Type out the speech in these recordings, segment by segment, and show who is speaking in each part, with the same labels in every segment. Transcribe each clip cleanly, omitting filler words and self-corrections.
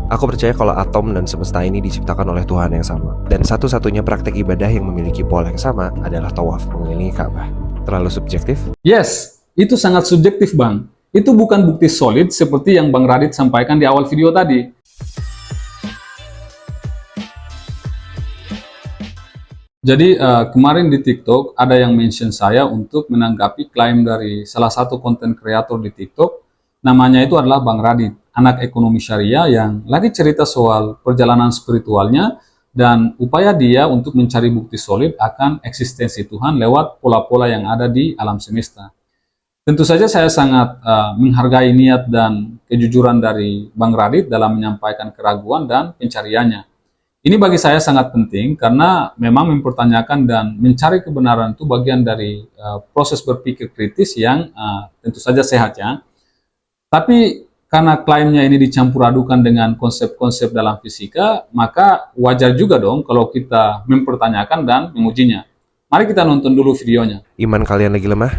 Speaker 1: Aku percaya kalau atom dan semesta ini diciptakan oleh Tuhan yang sama. Dan satu-satunya praktek ibadah yang memiliki pola yang sama adalah tawaf mengelilingi Ka'bah. Terlalu subjektif?
Speaker 2: Yes, itu sangat subjektif, Bang. Itu bukan bukti solid seperti yang Bang Radit sampaikan di awal video tadi. Jadi kemarin di TikTok ada yang mention saya untuk menanggapi klaim dari salah satu konten kreator di TikTok. Namanya itu adalah Bang Radit, anak ekonomi syariah yang lagi cerita soal perjalanan spiritualnya dan upaya dia untuk mencari bukti solid akan eksistensi Tuhan lewat pola-pola yang ada di alam semesta. Tentu saja saya sangat menghargai niat dan kejujuran dari Bang Radit dalam menyampaikan keraguan dan pencariannya. Ini bagi saya sangat penting karena memang mempertanyakan dan mencari kebenaran itu bagian dari proses berpikir kritis yang tentu saja sehat ya. Tapi karena klaimnya ini dicampur adukan dengan konsep-konsep dalam fisika, maka wajar juga dong kalau kita mempertanyakan dan mengujinya. Mari kita nonton dulu videonya.
Speaker 1: Iman kalian lagi lemah?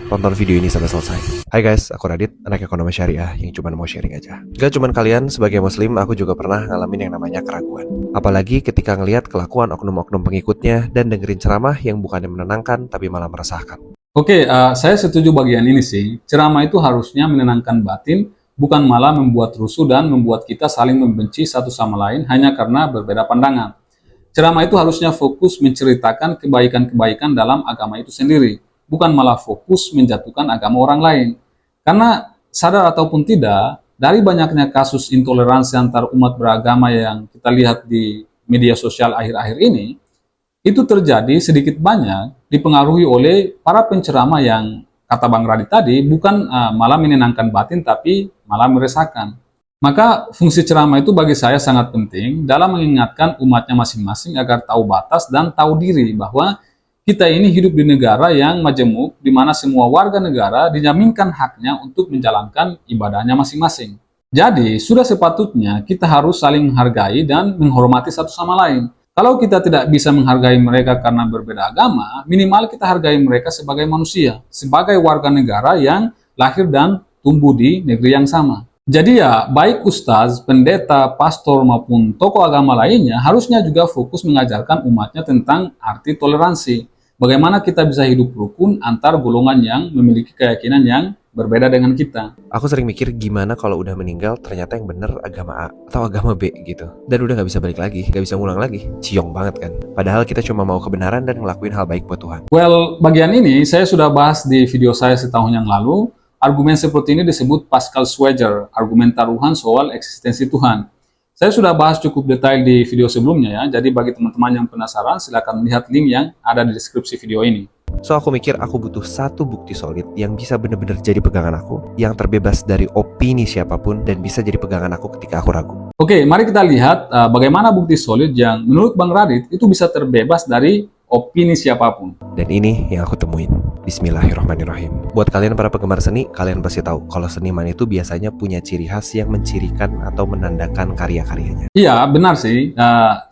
Speaker 1: Tonton video ini sampai selesai. Hai guys, aku Radit, anak ekonomi syariah yang cuma mau sharing aja. Gak cuma kalian, sebagai muslim aku juga pernah ngalamin yang namanya keraguan. Apalagi ketika ngelihat kelakuan oknum-oknum pengikutnya dan dengerin ceramah yang bukannya menenangkan tapi malah meresahkan.
Speaker 2: Oke, saya setuju bagian ini sih. Ceramah itu harusnya menenangkan batin, bukan malah membuat rusuh dan membuat kita saling membenci satu sama lain hanya karena berbeda pandangan. Ceramah itu harusnya fokus menceritakan kebaikan-kebaikan dalam agama itu sendiri, bukan malah fokus menjatuhkan agama orang lain. Karena sadar ataupun tidak, dari banyaknya kasus intoleransi antar umat beragama yang kita lihat di media sosial akhir-akhir ini, itu terjadi sedikit banyak dipengaruhi oleh para penceramah yang kata Bang Radit tadi bukan malah menenangkan batin tapi malah meresahkan. Maka fungsi ceramah itu bagi saya sangat penting dalam mengingatkan umatnya masing-masing agar tahu batas dan tahu diri bahwa kita ini hidup di negara yang majemuk, di mana semua warga negara dijaminkan haknya untuk menjalankan ibadahnya masing-masing. Jadi, sudah sepatutnya kita harus saling menghargai dan menghormati satu sama lain. Kalau kita tidak bisa menghargai mereka karena berbeda agama, minimal kita hargai mereka sebagai manusia, sebagai warga negara yang lahir dan tumbuh di negeri yang sama. Jadi ya, baik ustaz, pendeta, pastor maupun tokoh agama lainnya harusnya juga fokus mengajarkan umatnya tentang arti toleransi. Bagaimana kita bisa hidup rukun antar golongan yang memiliki keyakinan yang berbeda dengan kita.
Speaker 1: Aku sering mikir gimana kalau udah meninggal ternyata yang bener agama A atau agama B gitu. Dan udah gak bisa balik lagi, gak bisa ngulang lagi. Ciong banget kan. Padahal kita cuma mau kebenaran dan ngelakuin hal baik buat Tuhan.
Speaker 2: Well, bagian ini saya sudah bahas di video saya setahun yang lalu. Argumen seperti ini disebut Pascal Schweitzer, argumen taruhan soal eksistensi Tuhan. Saya sudah bahas cukup detail di video sebelumnya ya, jadi bagi teman-teman yang penasaran silakan lihat link yang ada di deskripsi video ini.
Speaker 1: So aku mikir aku butuh satu bukti solid yang bisa bener-bener jadi pegangan aku, yang terbebas dari opini siapapun dan bisa jadi pegangan aku ketika aku ragu.
Speaker 2: Oke, mari kita lihat bagaimana bukti solid yang menurut Bang Radit itu bisa terbebas dari opini siapapun.
Speaker 1: Dan ini yang aku temuin. Bismillahirrahmanirrahim. Buat kalian para penggemar seni, kalian pasti tahu kalau seniman itu biasanya punya ciri khas yang mencirikan atau menandakan karya-karyanya.
Speaker 2: Iya, benar sih.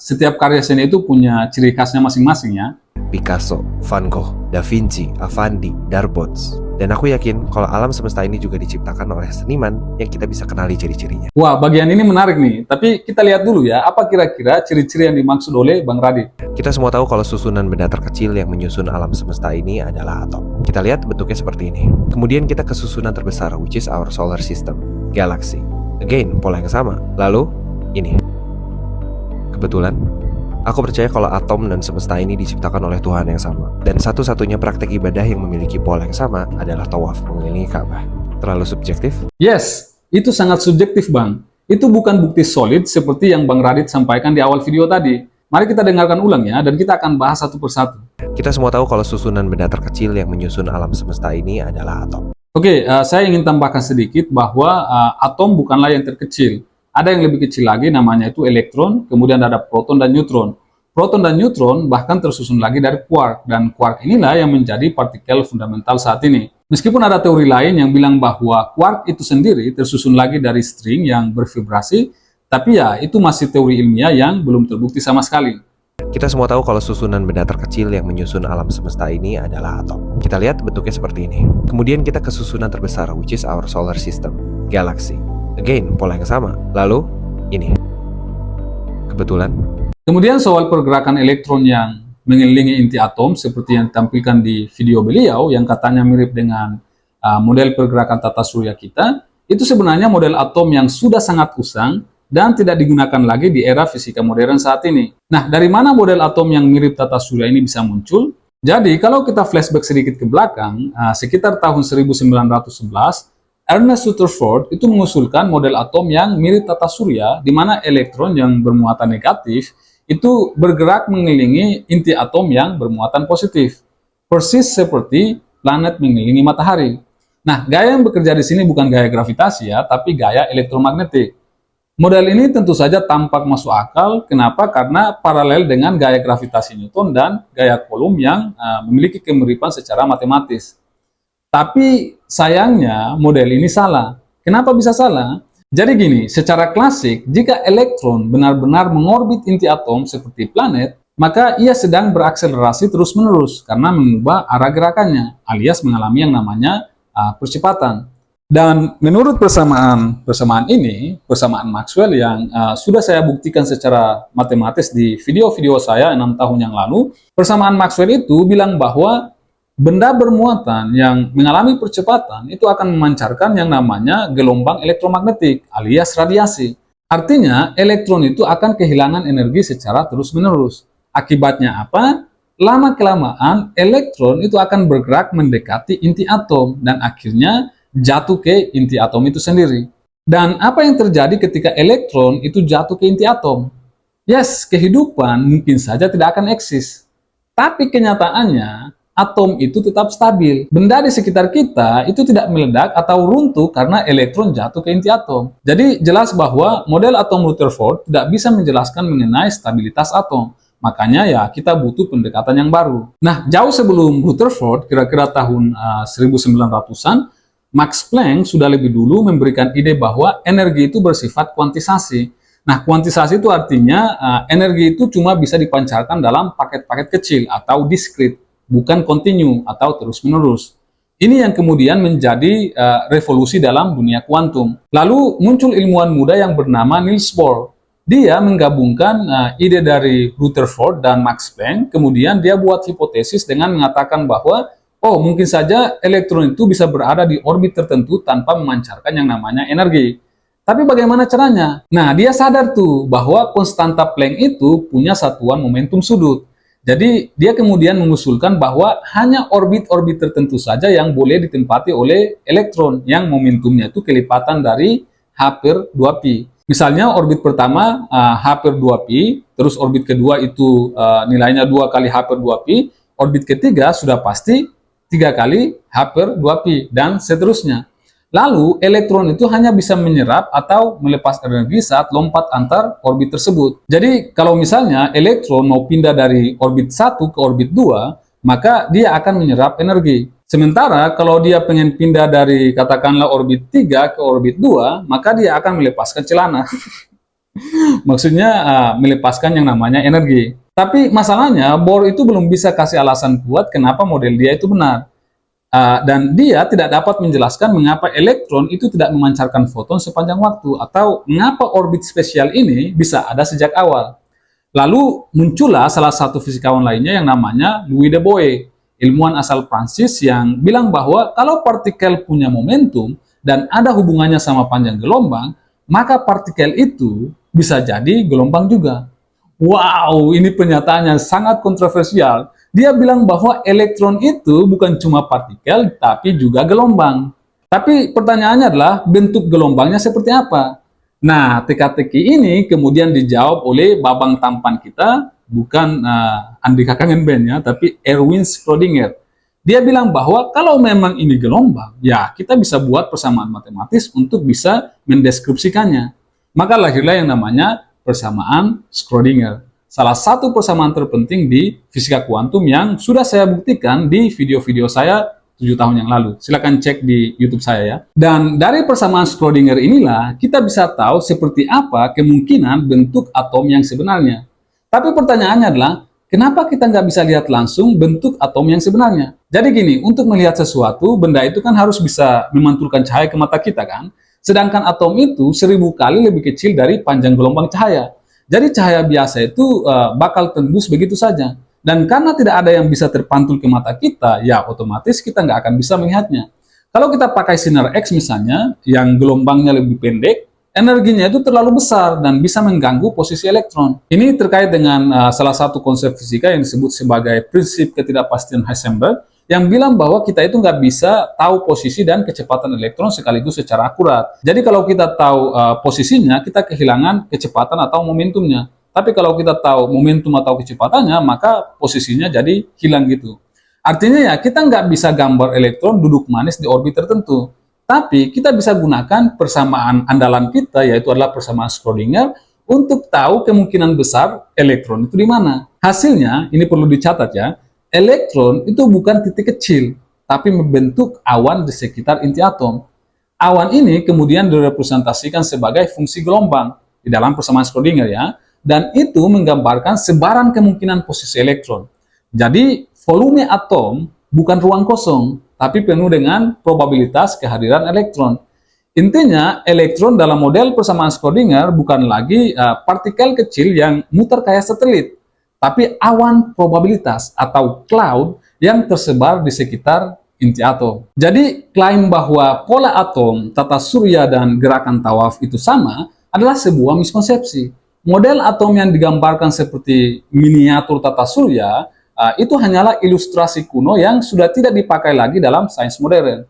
Speaker 2: Setiap karya seni itu punya ciri khasnya masing-masing ya.
Speaker 1: Picasso, Van Gogh, Da Vinci, Avandi, Darbots. Dan aku yakin kalau alam semesta ini juga diciptakan oleh seniman yang kita bisa kenali ciri-cirinya.
Speaker 2: Wah, bagian ini menarik nih. Tapi kita lihat dulu ya, apa kira-kira ciri-ciri yang dimaksud oleh Bang Radit.
Speaker 1: Kita semua tahu kalau susunan benda terkecil yang menyusun alam semesta ini adalah atom. Kita lihat bentuknya seperti ini. Kemudian kita ke susunan terbesar, which is our solar system, galaxy. Again, pola yang sama. Lalu, ini. Kebetulan, aku percaya kalau atom dan semesta ini diciptakan oleh Tuhan yang sama. Dan satu-satunya praktek ibadah yang memiliki pola yang sama adalah tawaf mengelilingi Ka'bah. Terlalu subjektif?
Speaker 2: Yes, itu sangat subjektif Bang. Itu bukan bukti solid seperti yang Bang Radit sampaikan di awal video tadi. Mari kita dengarkan ulang ya, dan kita akan bahas satu persatu.
Speaker 1: Kita semua tahu kalau susunan benda terkecil yang menyusun alam semesta ini adalah atom.
Speaker 2: Oke, saya ingin tambahkan sedikit bahwa atom bukanlah yang terkecil. Ada yang lebih kecil lagi, namanya itu elektron, kemudian ada proton dan neutron. Proton dan neutron bahkan tersusun lagi dari quark, dan quark inilah yang menjadi partikel fundamental saat ini. Meskipun ada teori lain yang bilang bahwa quark itu sendiri tersusun lagi dari string yang bervibrasi, tapi ya itu masih teori ilmiah yang belum terbukti sama sekali.
Speaker 1: Kita semua tahu kalau susunan benda terkecil yang menyusun alam semesta ini adalah atom. Kita lihat bentuknya seperti ini. Kemudian kita ke susunan terbesar, which is our solar system, galaxy. Again, pola yang sama. Lalu, Ini. Kebetulan.
Speaker 2: Kemudian soal pergerakan elektron yang mengelilingi inti atom seperti yang ditampilkan di video beliau yang katanya mirip dengan model pergerakan tata surya kita, itu sebenarnya model atom yang sudah sangat usang dan tidak digunakan lagi di era fisika modern saat ini. Nah, dari mana model atom yang mirip tata surya ini bisa muncul? Jadi, kalau kita flashback sedikit ke belakang, sekitar tahun 1911, Ernest Rutherford itu mengusulkan model atom yang mirip tata surya, di mana elektron yang bermuatan negatif itu bergerak mengelilingi inti atom yang bermuatan positif, persis seperti planet mengelilingi matahari. Nah, gaya yang bekerja di sini bukan gaya gravitasi ya, tapi gaya elektromagnetik. Model ini tentu saja tampak masuk akal. Kenapa? Karena paralel dengan gaya gravitasi Newton dan gaya Coulomb yang memiliki kemiripan secara matematis. Tapi sayangnya model ini salah. Kenapa bisa salah? Jadi gini, secara klasik, jika elektron benar-benar mengorbit inti atom seperti planet, maka ia sedang berakselerasi terus-menerus karena mengubah arah gerakannya, alias mengalami yang namanya percepatan. Dan menurut persamaan ini, persamaan Maxwell yang sudah saya buktikan secara matematis di video-video saya 6 tahun yang lalu, persamaan Maxwell itu bilang bahwa benda bermuatan yang mengalami percepatan itu akan memancarkan yang namanya gelombang elektromagnetik alias radiasi. Artinya, elektron itu akan kehilangan energi secara terus-menerus. Akibatnya apa? Lama-kelamaan, elektron itu akan bergerak mendekati inti atom dan akhirnya jatuh ke inti atom itu sendiri. Dan apa yang terjadi ketika elektron itu jatuh ke inti atom? Yes, kehidupan mungkin saja tidak akan eksis. Tapi kenyataannya, atom itu tetap stabil. Benda di sekitar kita itu tidak meledak atau runtuh karena elektron jatuh ke inti atom. Jadi jelas bahwa model atom Rutherford tidak bisa menjelaskan mengenai stabilitas atom. Makanya ya kita butuh pendekatan yang baru. Nah, jauh sebelum Rutherford, kira-kira tahun 1900-an, Max Planck sudah lebih dulu memberikan ide bahwa energi itu bersifat kuantisasi. Nah, kuantisasi itu artinya energi itu cuma bisa dipancarkan dalam paket-paket kecil atau diskrit, bukan kontinu atau terus-menerus. Ini yang kemudian menjadi revolusi dalam dunia kuantum. Lalu muncul ilmuwan muda yang bernama Niels Bohr. Dia menggabungkan ide dari Rutherford dan Max Planck, kemudian dia buat hipotesis dengan mengatakan bahwa oh, mungkin saja elektron itu bisa berada di orbit tertentu tanpa memancarkan yang namanya energi. Tapi bagaimana caranya? Nah, dia sadar tuh bahwa konstanta Planck itu punya satuan momentum sudut. Jadi, dia kemudian mengusulkan bahwa hanya orbit-orbit tertentu saja yang boleh ditempati oleh elektron yang momentumnya itu kelipatan dari H per 2pi. Misalnya orbit pertama H per 2pi, terus orbit kedua itu nilainya 2 kali H per 2pi, orbit ketiga sudah pasti 3 kali H per 2pi, dan seterusnya. Lalu, elektron itu hanya bisa menyerap atau melepas energi saat lompat antar orbit tersebut. Jadi, kalau misalnya elektron mau pindah dari orbit 1 ke orbit 2, maka dia akan menyerap energi. Sementara, kalau dia pengen pindah dari, katakanlah, orbit 3 ke orbit 2, maka dia akan melepaskan celana. Maksudnya, melepaskan yang namanya energi. Tapi masalahnya, Bohr itu belum bisa kasih alasan kuat kenapa model dia itu benar. Dan dia tidak dapat menjelaskan mengapa elektron itu tidak memancarkan foton sepanjang waktu, atau mengapa orbit spesial ini bisa ada sejak awal. Lalu muncullah salah satu fisikawan lainnya yang namanya Louis de Broglie, ilmuwan asal Prancis yang bilang bahwa kalau partikel punya momentum dan ada hubungannya sama panjang gelombang, maka partikel itu bisa jadi gelombang juga. Wow, ini pernyataannya sangat kontroversial. Dia bilang bahwa elektron itu bukan cuma partikel, tapi juga gelombang. Tapi pertanyaannya adalah bentuk gelombangnya seperti apa? Nah, teka-teki ini kemudian dijawab oleh babang tampan kita, bukan Andika Kangen Band ya, tapi Erwin Schrödinger. Dia bilang bahwa kalau memang ini gelombang, ya kita bisa buat persamaan matematis untuk bisa mendeskripsikannya. Maka lahirlah yang namanya persamaan Schrödinger. Salah satu persamaan terpenting di fisika kuantum yang sudah saya buktikan di video-video saya 7 tahun yang lalu. Silakan cek di YouTube saya ya. Dan dari persamaan Schrödinger inilah kita bisa tahu seperti apa kemungkinan bentuk atom yang sebenarnya. Tapi pertanyaannya adalah, kenapa kita nggak bisa lihat langsung bentuk atom yang sebenarnya? Jadi gini, untuk melihat sesuatu, benda itu kan harus bisa memantulkan cahaya ke mata kita kan? Sedangkan atom itu 1000 kali lebih kecil dari panjang gelombang cahaya. Jadi cahaya biasa itu bakal tembus begitu saja. Dan karena tidak ada yang bisa terpantul ke mata kita, ya otomatis kita nggak akan bisa melihatnya. Kalau kita pakai sinar X misalnya, yang gelombangnya lebih pendek, energinya itu terlalu besar dan bisa mengganggu posisi elektron. Ini terkait dengan salah satu konsep fisika yang disebut sebagai prinsip ketidakpastian Heisenberg, yang bilang bahwa kita itu nggak bisa tahu posisi dan kecepatan elektron sekaligus secara akurat. Jadi kalau kita tahu posisinya, kita kehilangan kecepatan atau momentumnya. Tapi kalau kita tahu momentum atau kecepatannya, maka posisinya jadi hilang gitu. Artinya ya kita nggak bisa gambar elektron duduk manis di orbit tertentu. Tapi kita bisa gunakan persamaan andalan kita, yaitu adalah persamaan Schrödinger, untuk tahu kemungkinan besar elektron itu di mana. Hasilnya, ini perlu dicatat ya, elektron itu bukan titik kecil, tapi membentuk awan di sekitar inti atom. Awan ini kemudian direpresentasikan sebagai fungsi gelombang di dalam persamaan Schrödinger ya, dan itu menggambarkan sebaran kemungkinan posisi elektron. Jadi, volume atom bukan ruang kosong, tapi penuh dengan probabilitas kehadiran elektron. Intinya, elektron dalam model persamaan Schrödinger bukan lagi partikel kecil yang muter kayak satelit, tapi awan probabilitas atau cloud yang tersebar di sekitar inti atom. Jadi, klaim bahwa pola atom, tata surya, dan gerakan tawaf itu sama adalah sebuah miskonsepsi. Model atom yang digambarkan seperti miniatur tata surya itu hanyalah ilustrasi kuno yang sudah tidak dipakai lagi dalam sains modern.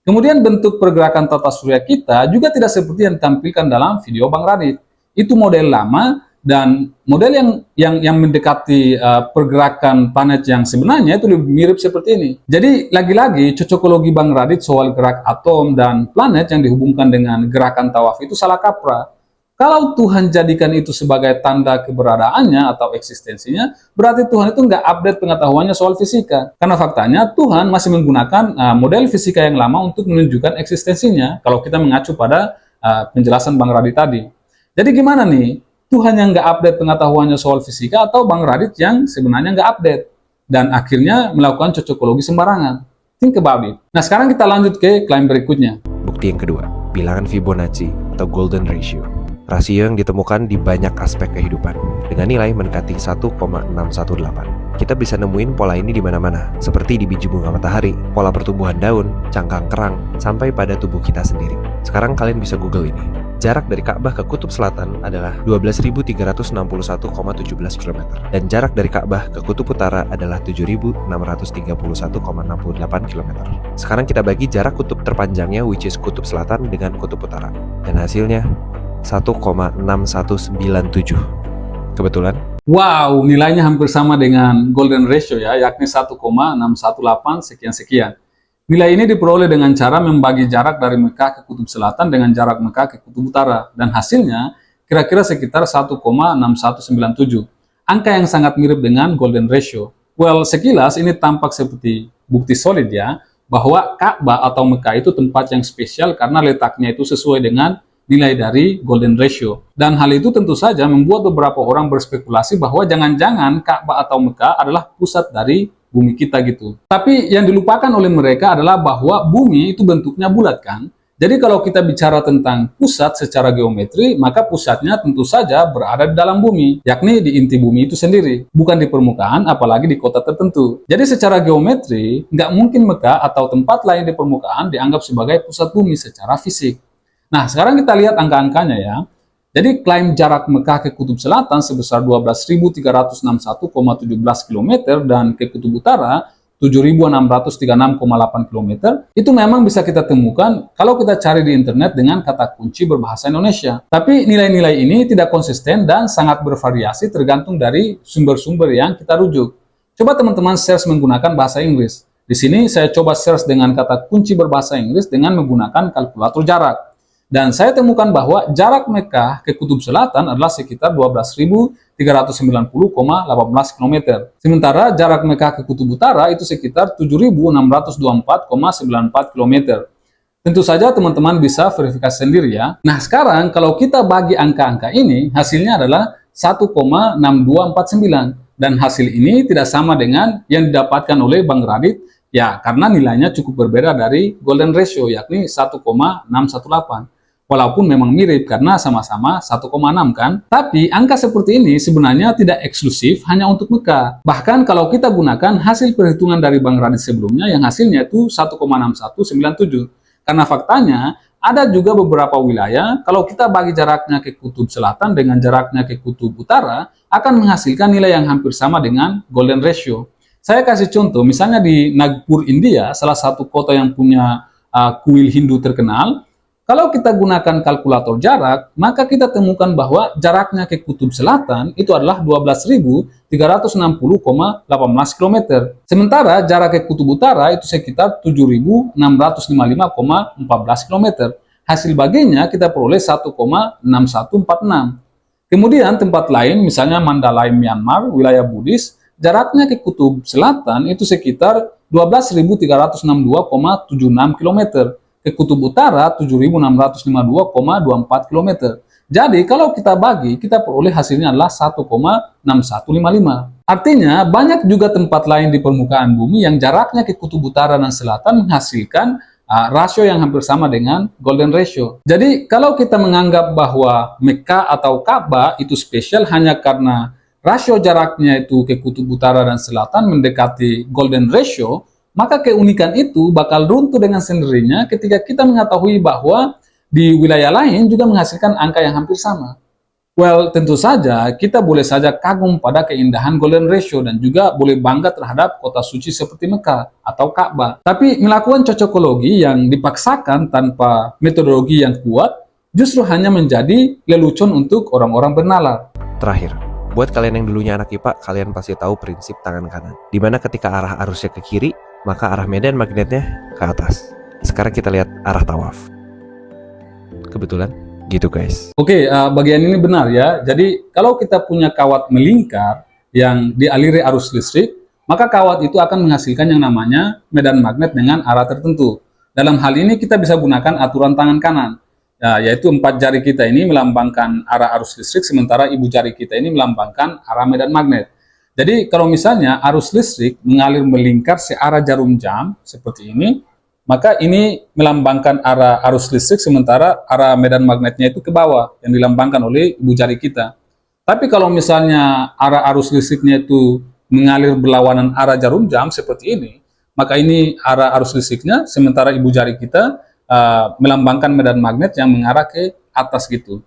Speaker 2: Kemudian bentuk pergerakan tata surya kita juga tidak seperti yang ditampilkan dalam video Bang Radit. Itu model lama dan model yang mendekati pergerakan planet yang sebenarnya itu lebih mirip seperti ini. Jadi lagi-lagi cocokologi Bang Radit soal gerak atom dan planet yang dihubungkan dengan gerakan tawaf itu salah kaprah. Kalau Tuhan jadikan itu sebagai tanda keberadaannya atau eksistensinya, berarti Tuhan itu nggak update pengetahuannya soal fisika. Karena faktanya Tuhan masih menggunakan model fisika yang lama untuk menunjukkan eksistensinya, kalau kita mengacu pada penjelasan Bang Radit tadi. Jadi gimana nih? Tuhan yang nggak update pengetahuannya soal fisika atau Bang Radit yang sebenarnya nggak update? Dan akhirnya melakukan cocokologi sembarangan. Think about it. Nah sekarang kita lanjut ke klaim berikutnya.
Speaker 1: Bukti yang kedua, bilangan Fibonacci atau Golden Ratio. Rasio yang ditemukan di banyak aspek kehidupan dengan nilai mendekati 1,618. Kita bisa nemuin pola ini di mana-mana, seperti di biji bunga matahari, pola pertumbuhan daun, cangkang kerang, sampai pada tubuh kita sendiri. Sekarang kalian bisa Google ini. Jarak dari Ka'bah ke Kutub Selatan adalah 12.361,17 km dan jarak dari Ka'bah ke Kutub Utara adalah 7.631,68 km. Sekarang kita bagi jarak kutub terpanjangnya, which is Kutub Selatan, dengan Kutub Utara, dan hasilnya 1,6197. Kebetulan?
Speaker 2: Wow, nilainya hampir sama dengan Golden Ratio ya, yakni 1,618 sekian-sekian. Nilai ini diperoleh dengan cara membagi jarak dari Mekah ke Kutub Selatan dengan jarak Mekah ke Kutub Utara, dan hasilnya kira-kira sekitar 1,6197. Angka yang sangat mirip dengan Golden Ratio. Well, sekilas ini tampak seperti bukti solid ya, bahwa Ka'bah atau Mekah itu tempat yang spesial karena letaknya itu sesuai dengan nilai dari Golden Ratio. Dan hal itu tentu saja membuat beberapa orang berspekulasi bahwa jangan-jangan Ka'bah atau Mekah adalah pusat dari bumi kita gitu. Tapi yang dilupakan oleh mereka adalah bahwa bumi itu bentuknya bulat kan. Jadi kalau kita bicara tentang pusat secara geometri, maka pusatnya tentu saja berada di dalam bumi, yakni di inti bumi itu sendiri, bukan di permukaan, apalagi di kota tertentu. Jadi secara geometri, nggak mungkin Mekah atau tempat lain di permukaan dianggap sebagai pusat bumi secara fisik. Nah, sekarang kita lihat angka-angkanya ya. Jadi klaim jarak Mekah ke Kutub Selatan sebesar 12.361,17 km dan ke Kutub Utara 7.636,8 km itu memang bisa kita temukan kalau kita cari di internet dengan kata kunci berbahasa Indonesia. Tapi nilai-nilai ini tidak konsisten dan sangat bervariasi tergantung dari sumber-sumber yang kita rujuk. Coba teman-teman search menggunakan bahasa Inggris. Di sini saya coba search dengan kata kunci berbahasa Inggris dengan menggunakan kalkulator jarak. Dan saya temukan bahwa jarak Mekah ke Kutub Selatan adalah sekitar 12.390,18 km. Sementara jarak Mekah ke Kutub Utara itu sekitar 7.624,94 km. Tentu saja teman-teman bisa verifikasi sendiri ya. Nah sekarang kalau kita bagi angka-angka ini, hasilnya adalah 1,6249. Dan hasil ini tidak sama dengan yang didapatkan oleh Bang Radit, ya karena nilainya cukup berbeda dari Golden Ratio, yakni 1,618. Walaupun memang mirip karena sama-sama 1,6 kan. Tapi angka seperti ini sebenarnya tidak eksklusif hanya untuk Mekah. Bahkan kalau kita gunakan hasil perhitungan dari Bang Radit sebelumnya yang hasilnya itu 1,6197. Karena faktanya ada juga beberapa wilayah kalau kita bagi jaraknya ke kutub selatan dengan jaraknya ke kutub utara akan menghasilkan nilai yang hampir sama dengan golden ratio. Saya kasih contoh, misalnya di Nagpur, India, salah satu kota yang punya kuil Hindu terkenal. Kalau kita gunakan kalkulator jarak, maka kita temukan bahwa jaraknya ke kutub selatan itu adalah 12.360,18 km. Sementara jarak ke kutub utara itu sekitar 7.655,14 km. Hasil baginya kita peroleh 1,6146. Kemudian tempat lain, misalnya Mandalay, Myanmar, wilayah Buddhis, jaraknya ke kutub selatan itu sekitar 12.362,76 km. Ke kutub utara 7.652,24 km. Jadi kalau kita bagi, kita peroleh hasilnya adalah 1,6155. Artinya banyak juga tempat lain di permukaan bumi yang jaraknya ke kutub utara dan selatan menghasilkan rasio yang hampir sama dengan golden ratio. Jadi kalau kita menganggap bahwa Mekah atau Ka'bah itu spesial hanya karena rasio jaraknya itu ke kutub utara dan selatan mendekati golden ratio, maka keunikan itu bakal runtuh dengan sendirinya ketika kita mengetahui bahwa di wilayah lain juga menghasilkan angka yang hampir sama. Well, tentu saja kita boleh saja kagum pada keindahan golden ratio dan juga boleh bangga terhadap kota suci seperti Mekah atau Ka'bah. Tapi melakukan cocokologi yang dipaksakan tanpa metodologi yang kuat justru hanya menjadi lelucon untuk orang-orang bernalar.
Speaker 1: Terakhir, buat kalian yang dulunya anak IPA, kalian pasti tahu prinsip tangan kanan. Dimana ketika arah arusnya ke kiri, maka arah medan magnetnya ke atas. Sekarang kita lihat arah tawaf. Kebetulan gitu guys.
Speaker 2: Oke, bagian ini benar ya. Jadi kalau kita punya kawat melingkar yang dialiri arus listrik, maka kawat itu akan menghasilkan yang namanya medan magnet dengan arah tertentu. Dalam hal ini kita bisa gunakan aturan tangan kanan, yaitu 4 jari kita ini melambangkan arah arus listrik, sementara ibu jari kita ini melambangkan arah medan magnet. Jadi kalau misalnya arus listrik mengalir melingkar searah jarum jam seperti ini, maka ini melambangkan arah arus listrik sementara arah medan magnetnya itu ke bawah yang dilambangkan oleh ibu jari kita. Tapi kalau misalnya arah arus listriknya itu mengalir berlawanan arah jarum jam seperti ini, maka ini arah arus listriknya sementara ibu jari kita melambangkan medan magnet yang mengarah ke atas gitu.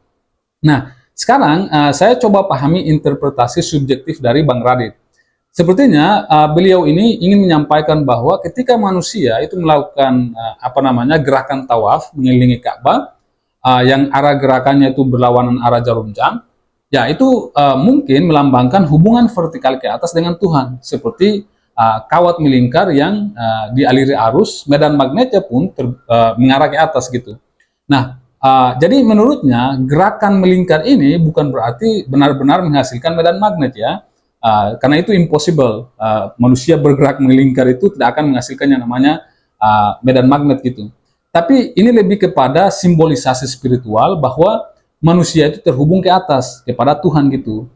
Speaker 2: Nah, sekarang saya coba pahami interpretasi subjektif dari Bang Radit. Sepertinya beliau ini ingin menyampaikan bahwa ketika manusia itu melakukan gerakan tawaf mengelilingi Ka'bah yang arah gerakannya itu berlawanan arah jarum jam, ya itu mungkin melambangkan hubungan vertikal ke atas dengan Tuhan, seperti kawat melingkar yang dialiri arus, medan magnetnya pun mengarah ke atas gitu. Nah, jadi menurutnya gerakan melingkar ini bukan berarti benar-benar menghasilkan medan magnet ya. Karena itu impossible, manusia bergerak melingkar itu tidak akan menghasilkan yang namanya medan magnet gitu. Tapi ini lebih kepada simbolisasi spiritual bahwa manusia itu terhubung ke atas, kepada Tuhan gitu.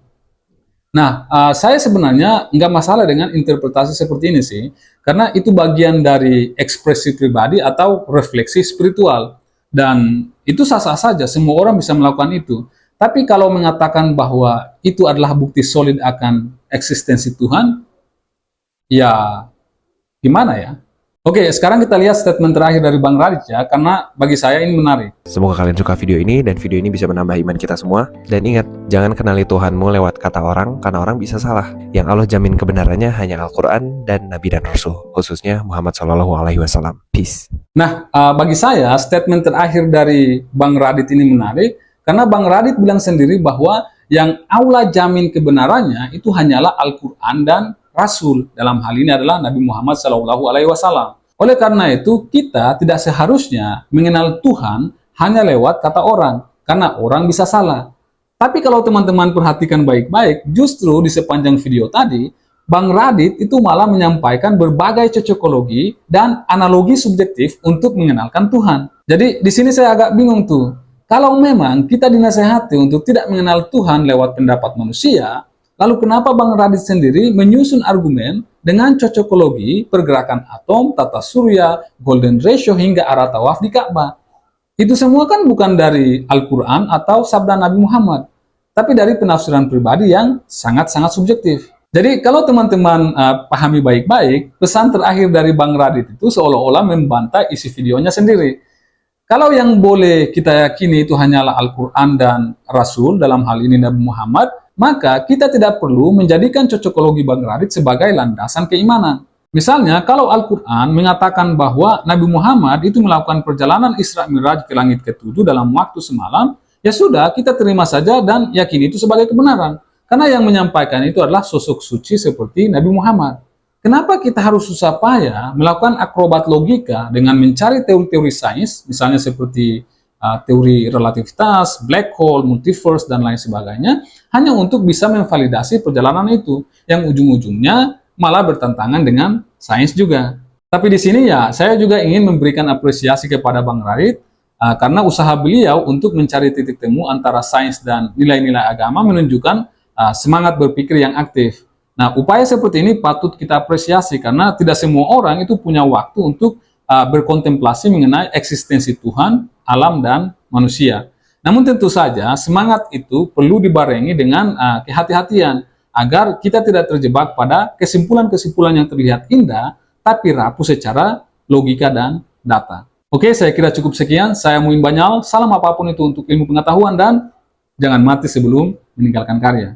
Speaker 2: Nah, saya sebenarnya nggak masalah dengan interpretasi seperti ini sih, karena itu bagian dari ekspresi pribadi atau refleksi spiritual. Dan itu sah-sah saja, semua orang bisa melakukan itu. Tapi kalau mengatakan bahwa itu adalah bukti solid akan eksistensi Tuhan, ya gimana ya? Oke, sekarang kita lihat statement terakhir dari Bang Radit ya, karena bagi saya ini menarik.
Speaker 1: Semoga kalian suka video ini dan video ini bisa menambah iman kita semua. Dan ingat, jangan kenali Tuhanmu lewat kata orang, karena orang bisa salah. Yang Allah jamin kebenarannya hanya Al-Quran dan Nabi dan Rasul, khususnya Muhammad SAW. Peace. Nah,
Speaker 2: bagi saya statement terakhir dari Bang Radit ini menarik, karena Bang Radit bilang sendiri bahwa yang Allah jamin kebenarannya itu hanyalah Al-Quran dan Rasul. Dalam hal ini adalah Nabi Muhammad SAW. Oleh karena itu, kita tidak seharusnya mengenal Tuhan hanya lewat kata orang, karena orang bisa salah. Tapi kalau teman-teman perhatikan baik-baik, justru di sepanjang video tadi, Bang Radit itu malah menyampaikan berbagai cocokologi dan analogi subjektif untuk mengenalkan Tuhan. Jadi di sini saya agak bingung tuh. Kalau memang kita dinasehati untuk tidak mengenal Tuhan lewat pendapat manusia, lalu kenapa Bang Radit sendiri menyusun argumen dengan cocokologi pergerakan atom, tata surya, golden ratio hingga arah tawaf di Ka'bah? Itu semua kan bukan dari Al-Quran atau sabda Nabi Muhammad, tapi dari penafsiran pribadi yang sangat-sangat subjektif. Jadi kalau teman-teman pahami baik-baik, pesan terakhir dari Bang Radit itu seolah-olah membantah isi videonya sendiri. Kalau yang boleh kita yakini itu hanyalah Al-Quran dan Rasul, dalam hal ini Nabi Muhammad, maka kita tidak perlu menjadikan cocokologi Bang Radit sebagai landasan keimanan. Misalnya, kalau Al-Quran mengatakan bahwa Nabi Muhammad itu melakukan perjalanan Isra Miraj ke langit ke-7 dalam waktu semalam, ya sudah, kita terima saja dan yakini itu sebagai kebenaran. Karena yang menyampaikan itu adalah sosok suci seperti Nabi Muhammad. Kenapa kita harus susah payah melakukan akrobat logika dengan mencari teori-teori sains, misalnya seperti teori relativitas, black hole, multiverse, dan lain sebagainya, hanya untuk bisa memvalidasi perjalanan itu, yang ujung-ujungnya malah bertentangan dengan sains juga. Tapi di sini ya, saya juga ingin memberikan apresiasi kepada Bang Radit, karena usaha beliau untuk mencari titik temu antara sains dan nilai-nilai agama menunjukkan semangat berpikir yang aktif. Nah, upaya seperti ini patut kita apresiasi karena tidak semua orang itu punya waktu untuk berkontemplasi mengenai eksistensi Tuhan, alam, dan manusia. Namun tentu saja semangat itu perlu dibarengi dengan kehati-hatian agar kita tidak terjebak pada kesimpulan-kesimpulan yang terlihat indah tapi rapuh secara logika dan data. Oke, saya kira cukup sekian. Saya Muin Banyal. Salam apapun itu untuk ilmu pengetahuan dan jangan mati sebelum meninggalkan karya.